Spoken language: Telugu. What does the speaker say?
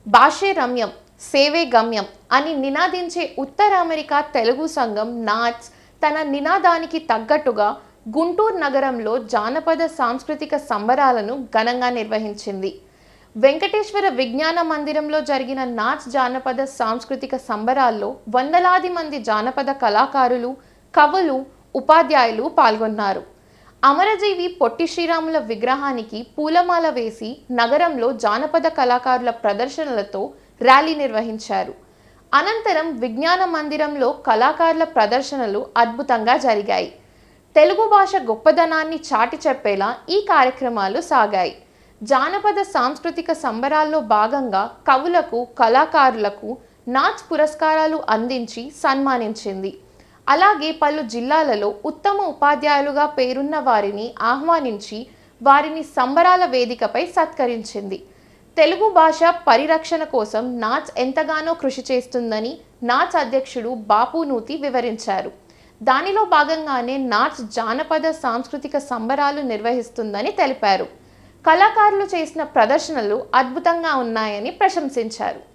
భాషే రమ్యం, సేవే గమ్యం అని నినాదించే ఉత్తర అమెరికా తెలుగు సంఘం నాట్స్ తన నినాదానికి తగ్గట్టుగా గుంటూరు నగరంలో జానపద సాంస్కృతిక సంబరాలను ఘనంగా నిర్వహించింది. వెంకటేశ్వర విజ్ఞాన మందిరంలో జరిగిన నాట్స్ జానపద సాంస్కృతిక సంబరాల్లో వందలాది మంది జానపద కళాకారులు, కవులు, ఉపాధ్యాయులు పాల్గొన్నారు. అమరజీవి పొట్టి శ్రీరాముల విగ్రహానికి పూలమాల వేసి నగరంలో జానపద కళాకారుల ప్రదర్శనలతో ర్యాలీ నిర్వహించారు. అనంతరం విజ్ఞాన మందిరంలో కళాకారుల ప్రదర్శనలు అద్భుతంగా జరిగాయి. తెలుగు భాష గొప్పదనాన్ని చాటి చెప్పేలా ఈ కార్యక్రమాలు సాగాయి. జానపద సాంస్కృతిక సంబరాల్లో భాగంగా కవులకు, కళాకారులకు నాట్స్ పురస్కారాలు అందించి సన్మానించింది. అలాగే పలు జిల్లాలలో ఉత్తమ ఉపాధ్యాయులుగా పేరున్న వారిని ఆహ్వానించి వారిని సంబరాల వేదికపై సత్కరించింది. తెలుగు భాష పరిరక్షణ కోసం నాట్స్ ఎంతగానో కృషి చేస్తుందని నాట్స్ అధ్యక్షుడు బాపునూతి వివరించారు. దానిలో భాగంగానే నాట్స్ జానపద సాంస్కృతిక సంబరాలు నిర్వహిస్తుందని తెలిపారు. కళాకారులు చేసిన ప్రదర్శనలు అద్భుతంగా ఉన్నాయని ప్రశంసించారు.